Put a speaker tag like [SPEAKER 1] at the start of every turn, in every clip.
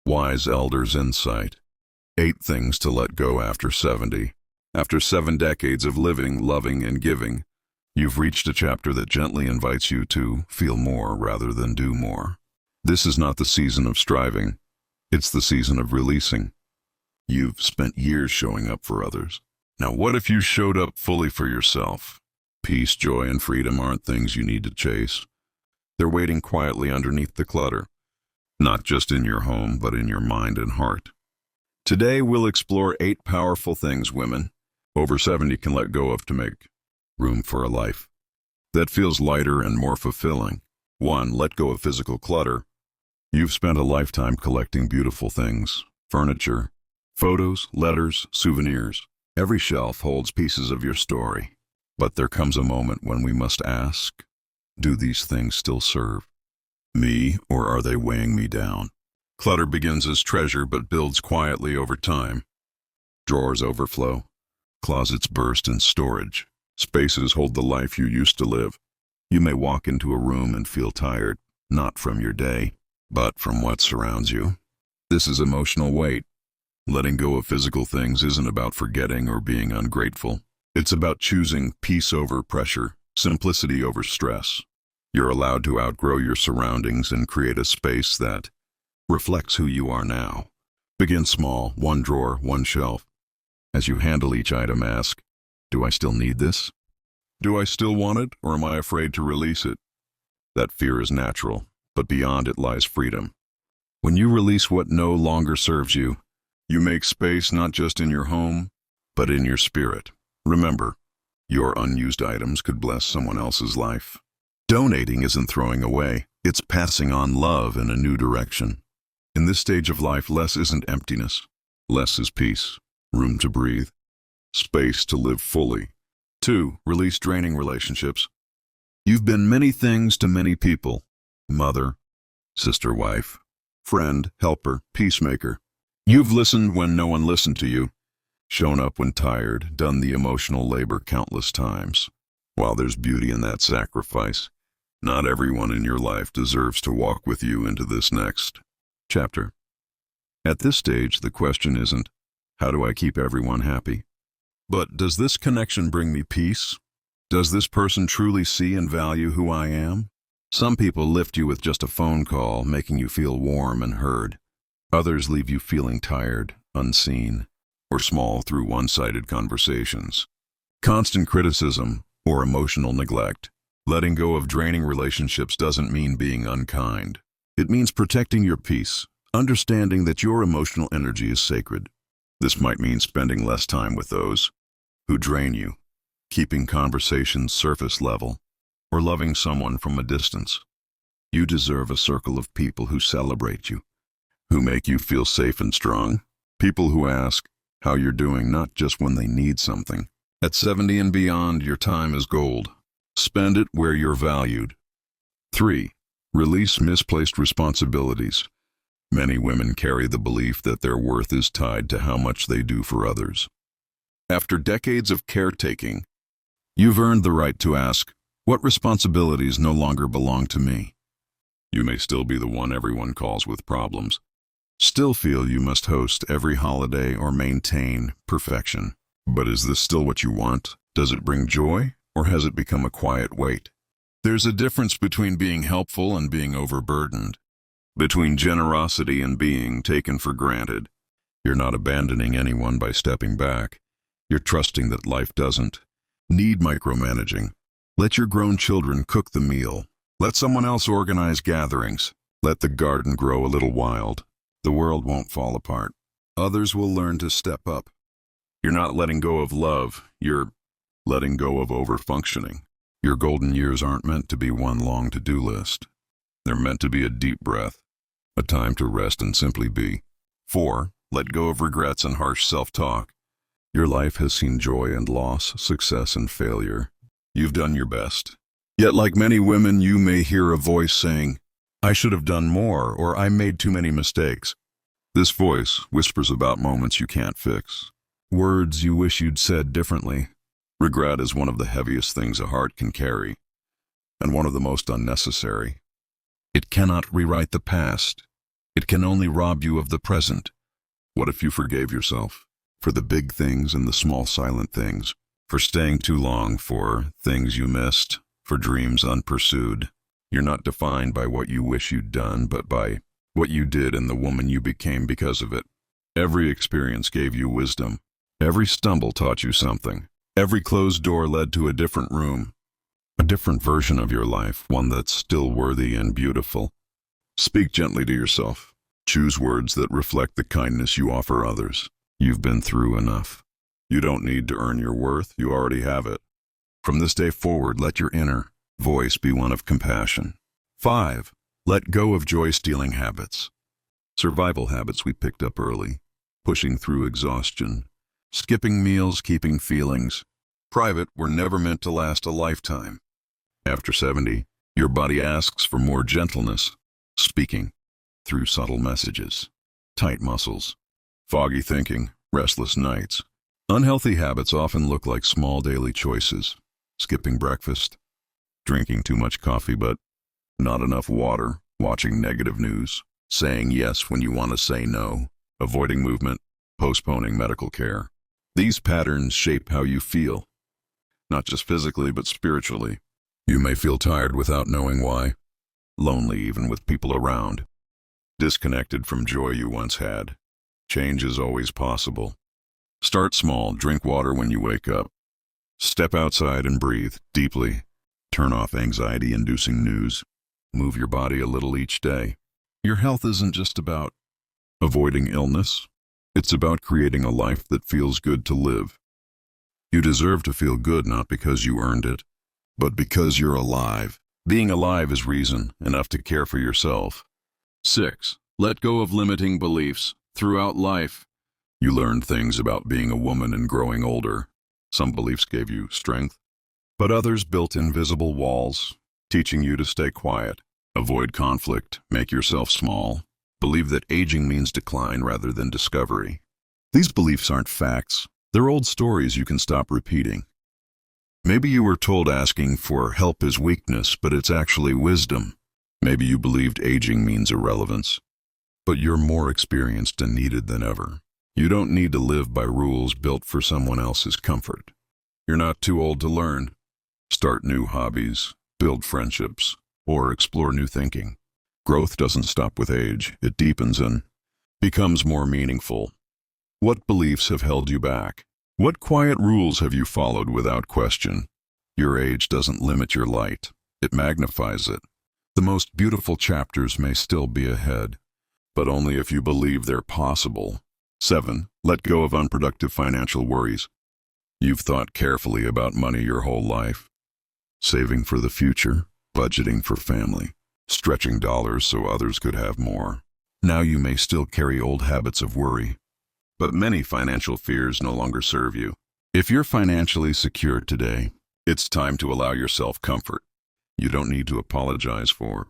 [SPEAKER 1] Wise Elders' Insight. 8 Things to Let Go After 70. After 7 decades of living, loving, and giving, you've reached a chapter that gently invites you to feel more rather than do more. This is not the season of striving. It's the season of releasing. You've spent years showing up for others. Now what if you showed up fully for yourself? Peace, joy, and freedom aren't things you need to chase. They're waiting quietly underneath the clutter, not just in your home, but in your mind and heart. Today we'll explore 8 powerful things women over 70 can let go of to make room for a life that feels lighter and more fulfilling. 1. Let go of physical clutter. You've spent a lifetime collecting beautiful things, furniture, photos, letters, souvenirs. Every shelf holds pieces of your story. But there comes a moment when we must ask, do these things still serve me, or are they weighing me down? Clutter begins as treasure but builds quietly over time. Drawers overflow. Closets burst in storage. Spaces hold the life you used to live. You may walk into a room and feel tired, not from your day, but from what surrounds you. This is emotional weight. Letting go of physical things isn't about forgetting or being ungrateful. It's about choosing peace over pressure, simplicity over stress. You're allowed to outgrow your surroundings and create a space that reflects who you are now. Begin small, 1 drawer, 1 shelf. As you handle each item, ask, do I still need this? Do I still want it, or am I afraid to release it? That fear is natural, but beyond it lies freedom. When you release what no longer serves you, you make space not just in your home, but in your spirit. Remember, your unused items could bless someone else's life. Donating isn't throwing away, it's passing on love in a new direction. In this stage of life, less isn't emptiness. Less is peace, room to breathe, space to live fully. 2. Release draining relationships. You've been many things to many people. Mother, sister, wife, friend, helper, peacemaker. You've listened when no one listened to you, shown up when tired, done the emotional labor countless times. While there's beauty in that sacrifice, not everyone in your life deserves to walk with you into this next chapter. At this stage, the question isn't, how do I keep everyone happy? But does this connection bring me peace? Does this person truly see and value who I am? Some people lift you with just a phone call, making you feel warm and heard. Others leave you feeling tired, unseen, or small through one-sided conversations. Constant criticism or emotional neglect. Letting go of draining relationships doesn't mean being unkind. It means protecting your peace, understanding that your emotional energy is sacred. This might mean spending less time with those who drain you, keeping conversations surface level, or loving someone from a distance. You deserve a circle of people who celebrate you, who make you feel safe and strong. People who ask how you're doing, not just when they need something. At 70 and beyond, your time is gold. Spend it where you're valued. 3. Release misplaced responsibilities. Many women carry the belief that their worth is tied to how much they do for others. After decades of caretaking, you've earned the right to ask, what responsibilities no longer belong to me? You may still be the one everyone calls with problems, still feel you must host every holiday or maintain perfection. But is this still what you want? Does it bring joy, or has it become a quiet weight? There's a difference between being helpful and being overburdened, between generosity and being taken for granted. You're not abandoning anyone by stepping back. You're trusting that life doesn't need micromanaging. Let your grown children cook the meal. Let someone else organize gatherings. Let the garden grow a little wild. The world won't fall apart. Others will learn to step up. You're not letting go of love. You're letting go of overfunctioning. Your golden years aren't meant to be one long to-do list. They're meant to be a deep breath, a time to rest and simply be. 4. Let go of regrets and harsh self-talk. Your life has seen joy and loss, success and failure. You've done your best. Yet like many women, you may hear a voice saying, I should have done more, or I made too many mistakes. This voice whispers about moments you can't fix, words you wish you'd said differently. Regret is one of the heaviest things a heart can carry, and one of the most unnecessary. It cannot rewrite the past. It can only rob you of the present. What if you forgave yourself? For the big things and the small silent things. For staying too long, for things you missed, for dreams unpursued. You're not defined by what you wish you'd done, but by what you did and the woman you became because of it. Every experience gave you wisdom. Every stumble taught you something. Every closed door led to a different room. A different version of your life, one that's still worthy and beautiful. Speak gently to yourself. Choose words that reflect the kindness you offer others. You've been through enough. You don't need to earn your worth, you already have it. From this day forward, let your inner voice be one of compassion. 5. Let go of joy-stealing habits. Survival habits we picked up early. Pushing through exhaustion. Skipping meals, keeping feelings private were never meant to last a lifetime. After 70, your body asks for more gentleness. Speaking through subtle messages. Tight muscles. Foggy thinking. Restless nights. Unhealthy habits often look like small daily choices. Skipping breakfast. Drinking too much coffee but not enough water. Watching negative news. Saying yes when you want to say no. Avoiding movement. Postponing medical care. These patterns shape how you feel. Not just physically but spiritually. You may feel tired without knowing why. Lonely even with people around. Disconnected from joy you once had. Change is always possible. Start small, drink water when you wake up. Step outside and breathe deeply. Turn off anxiety-inducing news. Move your body a little each day. Your health isn't just about avoiding illness. It's about creating a life that feels good to live. You deserve to feel good not because you earned it, but because you're alive. Being alive is reason enough to care for yourself. 6. Let go of limiting beliefs. Throughout life, you learned things about being a woman and growing older. Some beliefs gave you strength, but others built invisible walls, teaching you to stay quiet, avoid conflict, make yourself small, believe that aging means decline rather than discovery. These beliefs aren't facts. They're old stories you can stop repeating. Maybe you were told asking for help is weakness, but it's actually wisdom. Maybe you believed aging means irrelevance, but you're more experienced and needed than ever. You don't need to live by rules built for someone else's comfort. You're not too old to learn. Start new hobbies, build friendships, or explore new thinking. Growth doesn't stop with age. It deepens and becomes more meaningful. What beliefs have held you back? What quiet rules have you followed without question? Your age doesn't limit your light. It magnifies it. The most beautiful chapters may still be ahead, but only if you believe they're possible. 7. Let go of unproductive financial worries. You've thought carefully about money your whole life. Saving for the future, budgeting for family, stretching dollars so others could have more. Now you may still carry old habits of worry, but many financial fears no longer serve you. If you're financially secure today, it's time to allow yourself comfort. You don't need to apologize for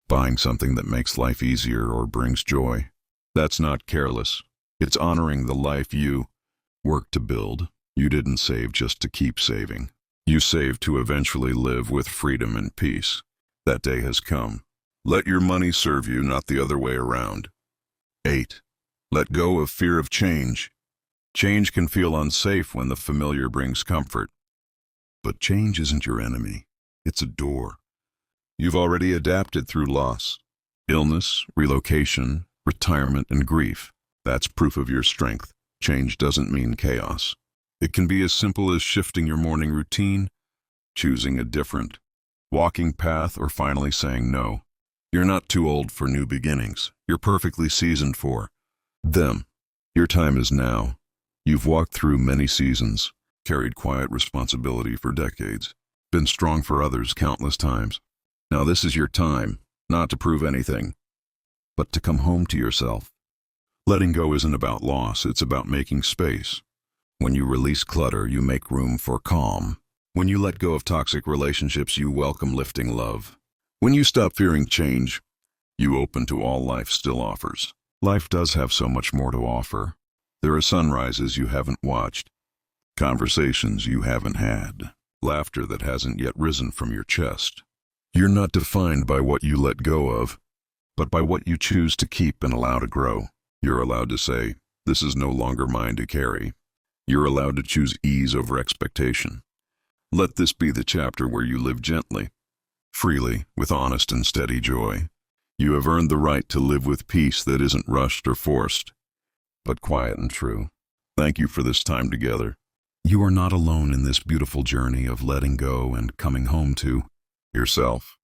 [SPEAKER 1] buying something that makes life easier or brings joy. That's not careless. It's honoring the life you worked to build. You didn't save just to keep saving. You saved to eventually live with freedom and peace. That day has come. Let your money serve you, not the other way around. 8. Let go of fear of change. Change can feel unsafe when the familiar brings comfort. But change isn't your enemy. It's a door. You've already adapted through loss, illness, relocation, retirement, and grief. That's proof of your strength. Change doesn't mean chaos. It can be as simple as shifting your morning routine, choosing a different walking path, or finally saying no. You're not too old for new beginnings. You're perfectly seasoned for them. Your time is now. You've walked through many seasons, carried quiet responsibility for decades, been strong for others countless times. Now this is your time, not to prove anything, but to come home to yourself. Letting go isn't about loss, it's about making space. When you release clutter, you make room for calm. When you let go of toxic relationships, you welcome lifting love. When you stop fearing change, you open to all life still offers. Life does have so much more to offer. There are sunrises you haven't watched, conversations you haven't had, laughter that hasn't yet risen from your chest. You're not defined by what you let go of. but by what you choose to keep and allow to grow. You're allowed to say, "This is no longer mine to carry." You're allowed to choose ease over expectation. Let this be the chapter where you live gently, freely, with honest and steady joy. You have earned the right to live with peace that isn't rushed or forced, but quiet and true. Thank you for this time together. You are not alone in this beautiful journey of letting go and coming home to yourself.